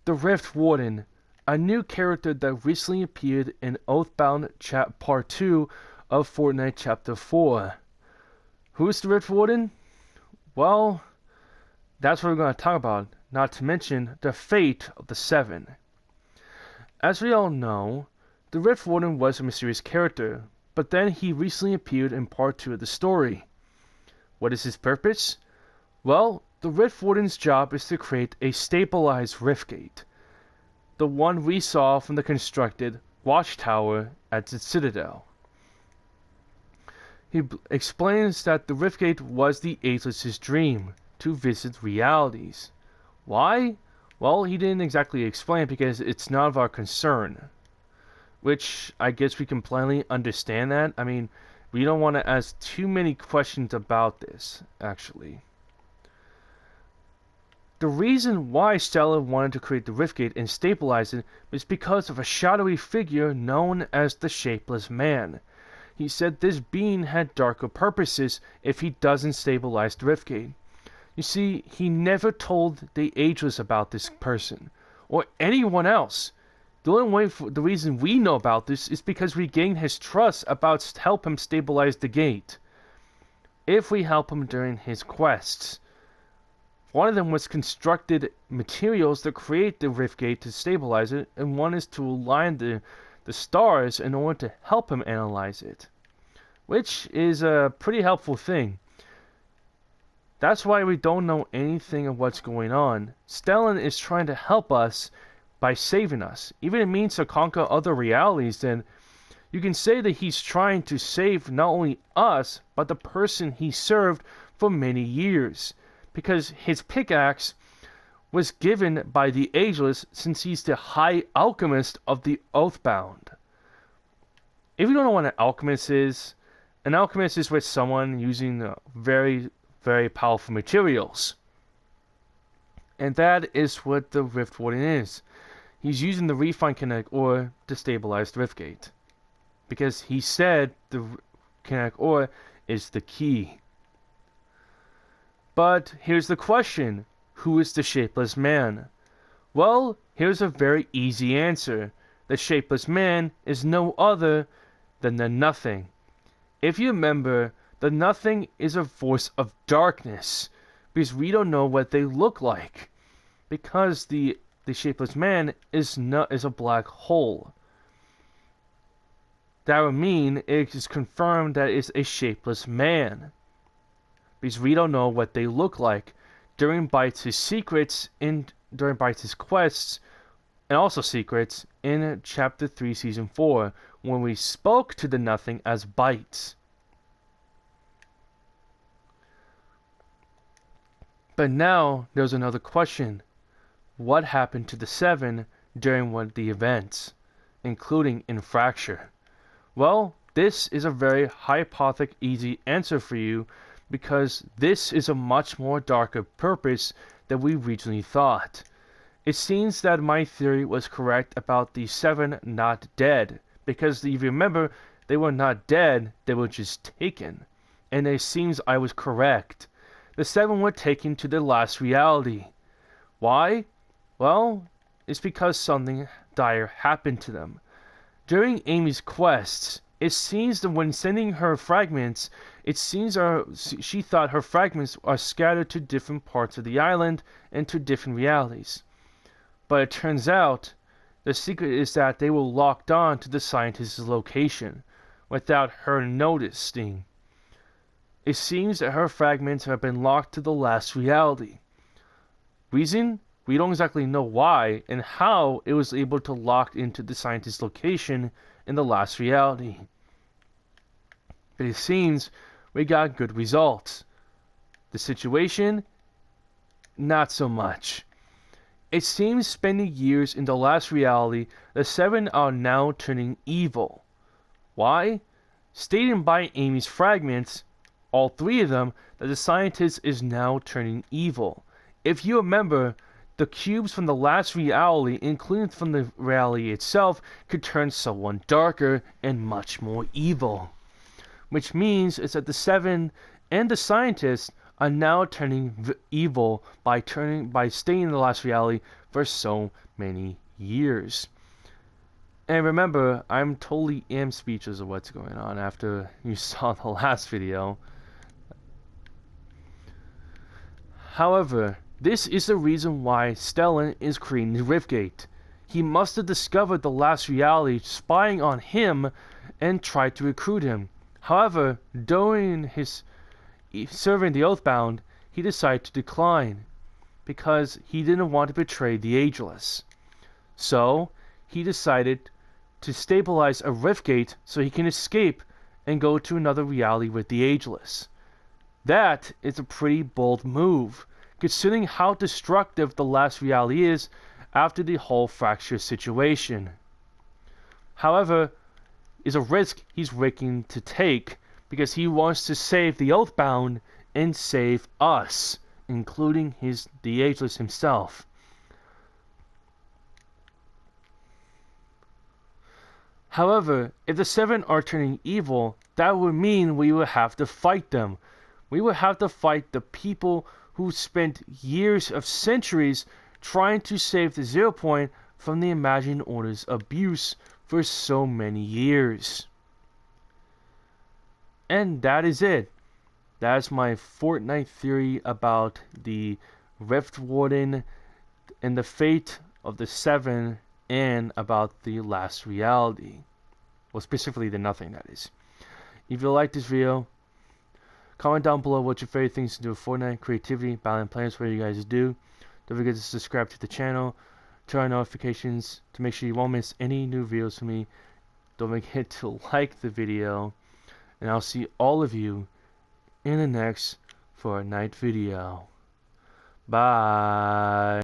The Rift Warden, a new character that recently appeared in Oathbound Part 2 of Fortnite Chapter 4. Who's the Rift Warden? Well, that's what we're going to talk about, not to mention the fate of the Seven. As we all know, the Rift Warden was a mysterious character, but then he recently appeared in Part 2 of the story. What is his purpose? Well, the Rift Warden's job is to create a stabilized rift gate, the one we saw from the constructed watchtower at the Citadel. He explains that the rift gate was the Ageless's dream, to visit realities. Why? Well, he didn't exactly explain because it's none of our concern. Which, I guess we can plainly understand that. I mean, we don't want to ask too many questions about this, actually. The reason why Stella wanted to create the Riftgate and stabilize it is because of a shadowy figure known as the Shapeless Man. He said this being had darker purposes if he doesn't stabilize the Riftgate. You see, he never told the Ageless about this person, or anyone else. The reason we know about this is because we gained his trust about help him stabilize the gate. If we help him during his quests. One of them was constructed materials to create the rift gate to stabilize it, and one is to align the stars in order to help him analyze it. Which is a pretty helpful thing. That's why we don't know anything of what's going on. Stellan is trying to help us by saving us. Even if it means to conquer other realities, then you can say that he's trying to save not only us, but the person he served for many years. Because his pickaxe was given by the Ageless since he's the High Alchemist of the Oathbound. If you don't know what an alchemist is with someone using very, very powerful materials. And that is what the Rift Warden is. He's using the refined kinetic ore to stabilize the Riftgate. Because he said the kinetic ore is the key. But here's the question. Who is the Shapeless Man? Well, here's a very easy answer. The Shapeless Man is no other than the Nothing. If you remember, the Nothing is a force of darkness. Because we don't know what they look like. Because the Shapeless Man is a black hole. That would mean it is confirmed that it's a Shapeless Man. Because we don't know what they look like. During Bytes' secrets, during Bytes' quests, and also secrets, in Chapter 3, Season 4, when we spoke to the Nothing as Bytes. But now, there's another question. What happened to the Seven during one of the events, including in Fracture? Well, this is a very hypothetical easy answer for you, because this is a much more darker purpose than we originally thought. It seems that my theory was correct about the Seven not dead, because if you remember, they were not dead, they were just taken. And it seems I was correct. The Seven were taken to the last reality. Why? Well, it's because something dire happened to them. During Amy's quests, it seems that when sending her fragments, she thought her fragments are scattered to different parts of the island and to different realities. But it turns out, the secret is that they were locked on to the scientist's location, without her noticing. It seems that her fragments have been locked to the last reality. Reason? We don't exactly know why and how it was able to lock into the scientist's location in the last reality. But it seems we got good results. The situation? Not so much. It seems spending years in the last reality, the Seven are now turning evil. Why? Stated by Amy's fragments, all three of them, that the scientist is now turning evil. If you remember, the cubes from the last reality, including from the reality itself, could turn someone darker and much more evil. Which means is that the Seven and the scientists are now turning evil by staying in the last reality for so many years. And remember, I'm totally speechless of what's going on after you saw the last video. However, this is the reason why Stellan is creating the Riftgate. He must have discovered the last reality spying on him and tried to recruit him. However, during his serving the Oathbound, he decided to decline because he didn't want to betray the Ageless. So, he decided to stabilize a Riftgate so he can escape and go to another reality with the Ageless. That is a pretty bold move, considering how destructive the last reality is after the whole fracture situation. However, is a risk he's willing to take because he wants to save the Oathbound and save us, including the Ageless himself. However, if the Seven are turning evil, that would mean we would have to fight them. We would have to fight the people who spent years of centuries trying to save the 0 Point from the Imagined Order's abuse for so many years. And that is it. That's my Fortnite theory about the Rift Warden and the fate of the Seven, and about the last reality. Well, specifically the Nothing, that is. If you like this video, comment down below what your favorite things to do with Fortnite, creativity, balance, plans, what you guys do. Don't forget to subscribe to the channel, turn on notifications to make sure you won't miss any new videos from me. Don't forget to like the video, and I'll see all of you in the next Fortnite video. Bye.